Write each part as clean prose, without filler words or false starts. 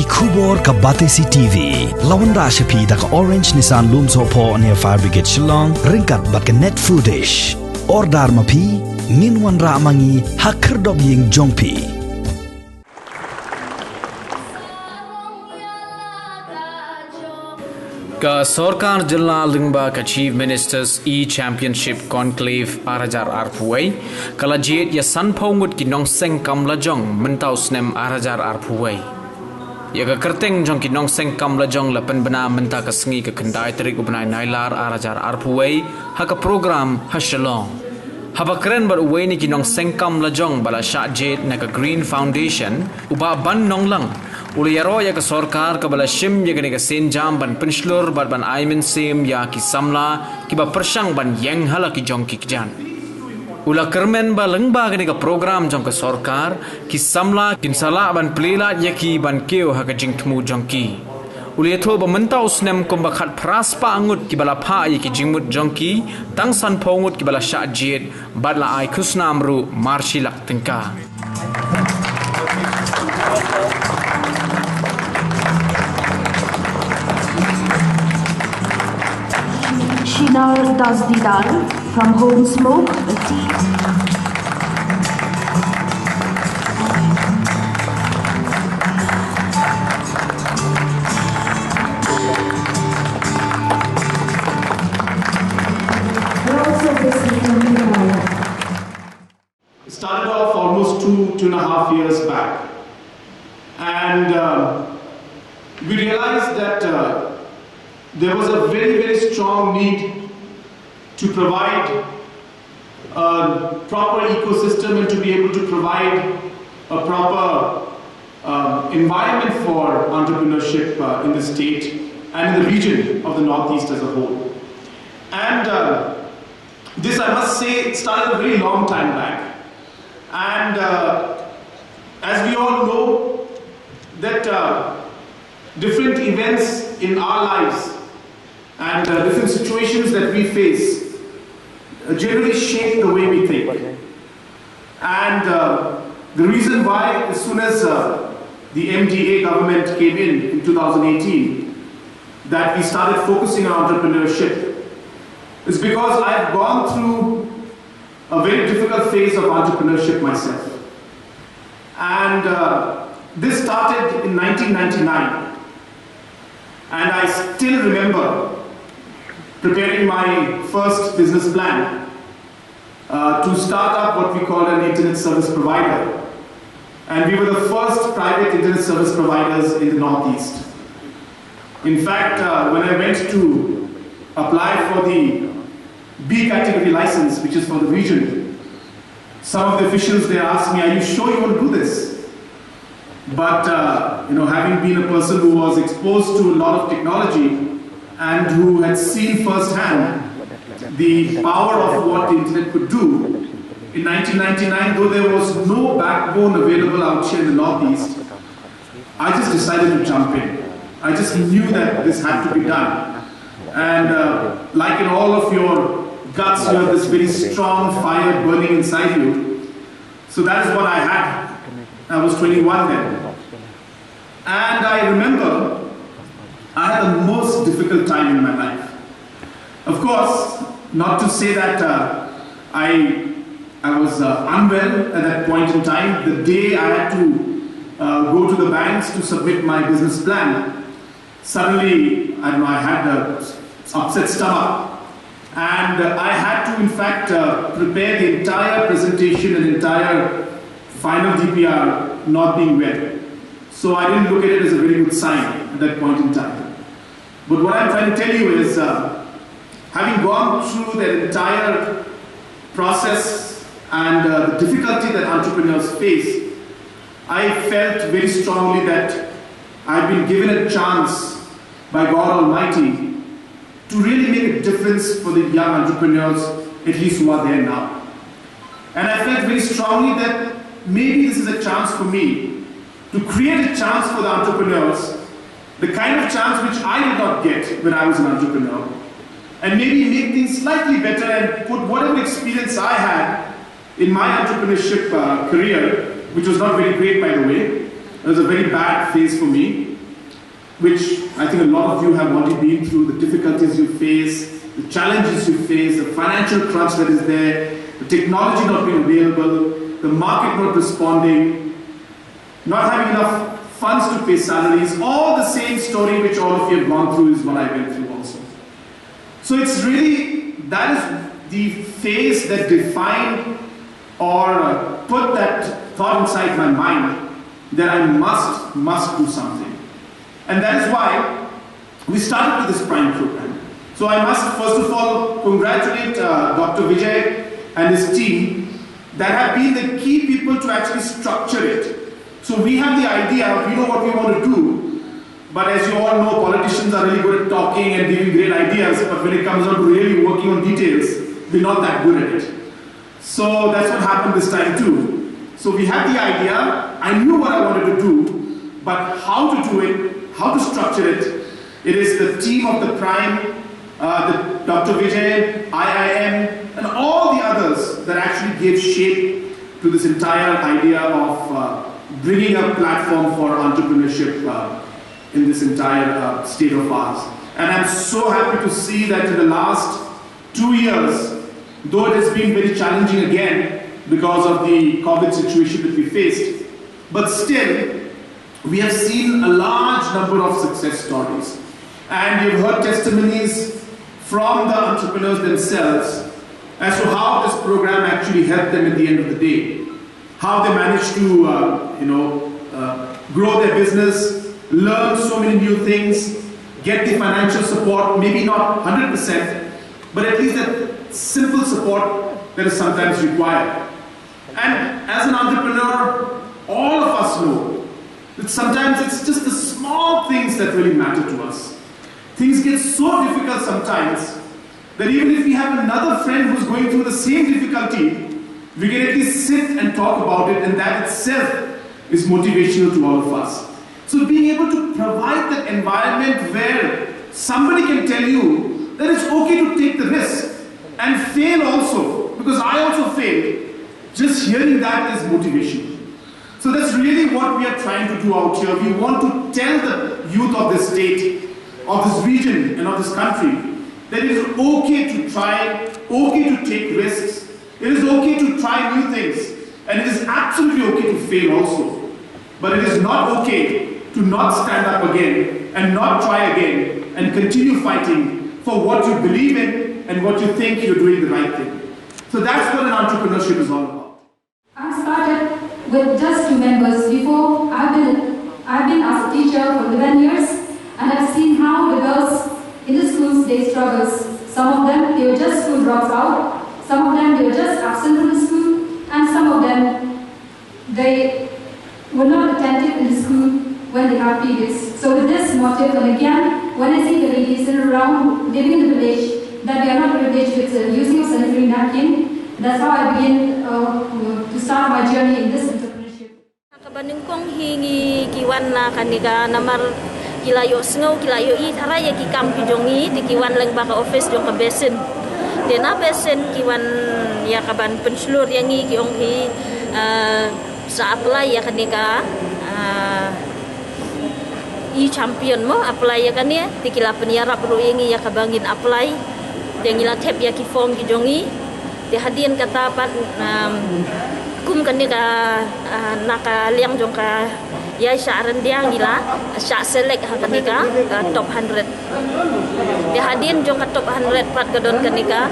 Kubor ka Batesi TV. Lawan Rashapi da ka Orange Nissan Loom Sopo near Fire Brigade Shillong. Ringkat bat ka net foodish. Ordar mapi. Minwan ra mangi hakerdog ying jongpi. Ka Sarkar Jilla Lingba ka Chief Ministers E-Championship Conclave Arajar Arpuway kala Jied ya Sanpau Ngut ki Nongseng kam Lajong Mynta usnem Arajar Arpuway ya ka kerteng jong ki Nongseng kam Lajong lapan bena Mynta ka sengi ka kendai terik ubnai nailar Arajar Arpuway ha ka program ha Shalong haba keren bar uway ni ki Nongseng kam Lajong bala Shah Jied na ka Green Foundation uba ban nonglang Uliyaro ya ka Sarkar ka bala shim ya gani ka senjam ban penslur ban aimin sim ya ki samla ki ba persang ban yang hala ki jong ki kjan. Ula kermen ba lengba gani ka program jong ka Sarkar ki samla kin sala ban plila ya ki ban keo ha ka jing tmu jong ki. Uliyatho ba Mynta usnem kum ba khat praspa angut ki bala pha ya ki jingmut jong ki tang san pongut ki bala Shah Jied bat la ai kusna amru marshi lak tingka. She now does the dal from home smoke, tea. It started off almost two and a half years back, and we realized that there was a very strong need to provide a proper ecosystem and to be able to provide a proper environment for entrepreneurship in the state and in the region of the Northeast as a whole. And this, I must say, started a very long time back. And as we all know, that different events in our lives and different situations that we face generally shape the way we think. And the reason why, as soon as the MDA government came in 2018, that we started focusing on entrepreneurship is because I've gone through a very difficult phase of entrepreneurship myself. And this started in 1999. And I still remember preparing my first business plan to start up what we call an internet service provider. And we were the first private internet service providers in the Northeast. In fact, when I went to apply for the B category license, which is for the region, some of the officials there asked me, "Are you sure you want to do this?" But having been a person who was exposed to a lot of technology and who had seen firsthand the power of what the internet could do, in 1999, though there was no backbone available out here in the Northeast, I just decided to jump in. I just knew that this had to be done. And like in all of your guts, you have this very strong fire burning inside you. So that is what I had. I was 21 then. And I remember I had the most difficult time in my life. Of course, not to say that I was unwell at that point in time. The day I had to go to the banks to submit my business plan, suddenly, I had an upset stomach. And I had to, in fact, prepare the entire presentation and entire final DPR not being well. So I didn't look at it as a very good sign at that point in time. But what I'm trying to tell you is, having gone through that entire process and the difficulty that entrepreneurs face, I felt very strongly that I've been given a chance by God Almighty to really make a difference for the young entrepreneurs, at least who are there now. And I felt very strongly that maybe this is a chance for me to create a chance for the entrepreneurs, the kind of chance which I did not get when I was an entrepreneur, and maybe make things slightly better and put whatever experience I had in my entrepreneurship career, which was not very great, by the way. It was a very bad phase for me. which I think a lot of you have already been through, the difficulties you face, the challenges you face, the financial crunch that is there, the technology not being available, the market not responding, not having enough funds to pay salaries, all the same story which all of you have gone through is what I went through also. So it's really, that is the phase that defined or put that thought inside my mind that I must do something. And that is why we started with this Prime program. So I must first of all congratulate Dr. Vijay and his team that have been the key people to actually structure it. So we have the idea, we know what we want to do, but as you all know, politicians are really good at talking and giving great ideas, but when it comes down to really working on details, we're not that good at it. So that's what happened this time too. So we had the idea, I knew what I wanted to do, but how to do it, how to structure it, it is the team of the Prime, the Dr. Vijay, IIM, and all the others that actually gave shape to this entire idea of bringing a platform for entrepreneurship in this entire state of ours. And I'm so happy to see that in the last 2 years, though it has been very challenging again because of the COVID situation that we faced, but still, we have seen a large number of success stories. And you've heard testimonies from the entrepreneurs themselves as to how this program actually helped them at the end of the day. How they managed to grow their business, learn so many new things, get the financial support, maybe not 100%, but at least that simple support that is sometimes required. And as an entrepreneur, all of us know that sometimes it's just the small things that really matter to us. Things get so difficult sometimes that even if we have another friend who's going through the same difficulty, we can at least sit and talk about it, and that itself is motivational to all of us. So being able to provide that environment where somebody can tell you that it's okay to take the risk and fail also, because I also failed, just hearing that is motivation. So that's really what we are trying to do out here. We want to tell the youth of this state, of this region and of this country that it is okay to try, okay to take risks, it is okay to try new things, and it is absolutely okay to fail also. But it is not okay to not stand up again and not try again and continue fighting for what you believe in and what you think you're doing the right thing. So that's what an entrepreneurship is all about. I started with just 2 members. Before, I've been as a teacher for 11 years, and I've seen how the girls in the schools, they struggle. Some of them, they were just school drops out. Some of them, they were just absent from the school, and some of them, they were not attentive in the school when they have periods. So with this motive, and again, when I see the ladies around living in the village, that they are not privileged with using a sanitary napkin, that's how I begin to start my journey in this entrepreneurship. Kabaningkong hingi kiwan na kaniga namar kilayo sngo kilayo I thara ya kikam kijongi di kiwan lang baka office jong kabesin. Dena besen kiwan ya kaban penslur yang I kiong hi sa apply ya kaniga I champion mo apply ya kania di kila penyarap ru yang ya kabangin apply yang ila tap ya ki form kijongi di hadian kata pat kum kaniga naka liang jong ka ya syaran dia gila syak select kaniga top 100 dia hadin jong ka top 100 pat gadon kaniga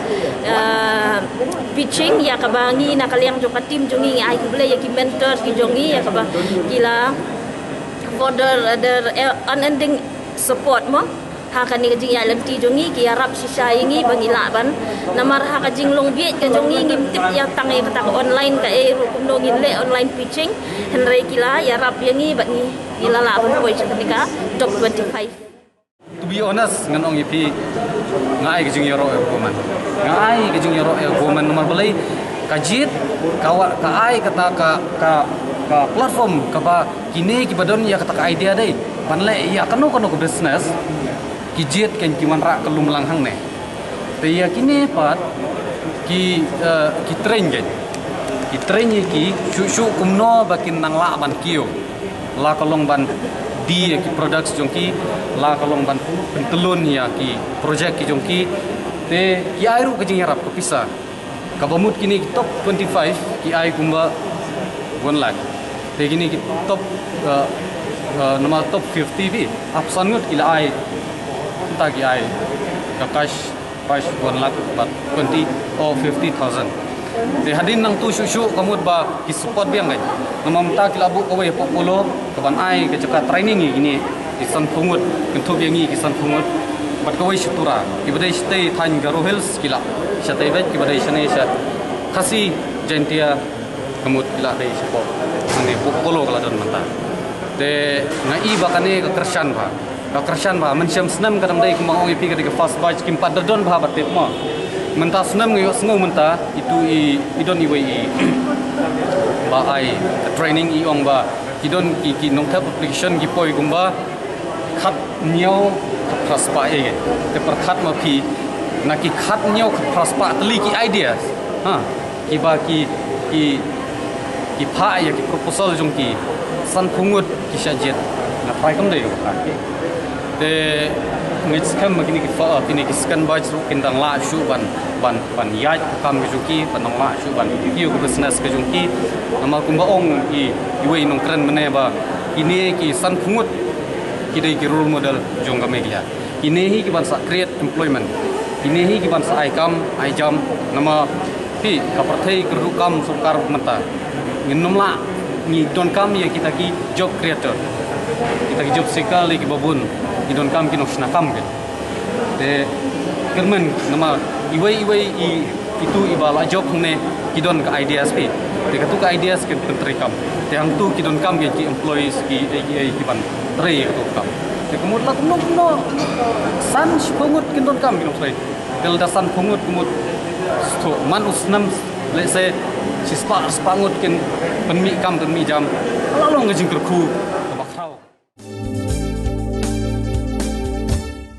pitching ya kabangi nakaliang jong ka tim jongi ai ku bele ya ki mentor ki jongi ya kaba gila for the unending support mo ha kaniga jing ya lenti jongi ki arab sisa ingi bangila ban namar ha ka jing long biet ka jongi ngim tip ya tangai kata online ka ru kumno ngile online pitching henry kila ya rap yangi bangi gila la ban poi kaniga top 25. To be honest, nganong ipi ngai ke jing yoro woman. Ngai ke jing yoro woman nomor belai ka Jied ka ai kata ka platform ka ba kini ki badon ya kata ka idea dai. Panle ya kanu ke business ki Jied ken ki manra kelum langhang ne. Te ya kini pat ki train gen. Ki train ki shu kumno bakin nang la ban kio. La kolong ban di ki products jongki la kalong ban pentelun ya ki project ki jongki te ki airu ke jing yarap ke pisa kabamut kini ki top 25 ki ai kumba 1 lakh te kini ki top nama top 50 bi apsan ngut ila ai ta ki ai ka cash price 1 lakh but 20 or 50,000 de hadin nang tu shu kamut ba ki support biang kai nama mta ki labu ko we polo kaban ai ke caka training ini kisan pungut kentu biang ni kisan pungut bat ko we shitura ki badai stay than garo hills kila shatai bet ki badai shane sha khasi jentia kamut kila dei support ani polo kala don manta de ngai bakane ke kershan ba kershan ba mensiam senam kadang dai kumang ipi ke fast batch kim padadon ba batet mo menta senam ngai sengu menta itu idon iwe ba ai training i ong ba idon ki nong tap application ki poi gumba khat niau praspa e te per khat ma pi na ki khat niau praspa tli ki ideas ha ki ba ki pha ya ki proposal jong ki san phungut ki shajet na prai kam dei ka te ngit skam magini ki fa kini ki skan ba chu kindang la shu ban yaj kam ki juki panang la shu ban ki ko business ka jong ki ama kumba ong i wei nong kran mane ba ini ki san phungut ki dei ki role model jong ka megia ini hi ki ban sa create employment ini hi ki ban sa ai kam ai jam nama pi ka parthai kru kam sarkar mata nginom la ni don kam ya kita ki job creator kita ki job seeker ki babun ki don kam ki noksna kam ke de kermen nama iwei itu ibala job ne ki don ka ideas pi de ka tu ka ideas ke pentri kam de hang tu ki don kam ki employees ki ban tre tu kam de kumut la no san pungut ki don kam ki noksai del da san pungut kumut sto man usnam let's say si spangut kin penmi jam lalong ngajing kerku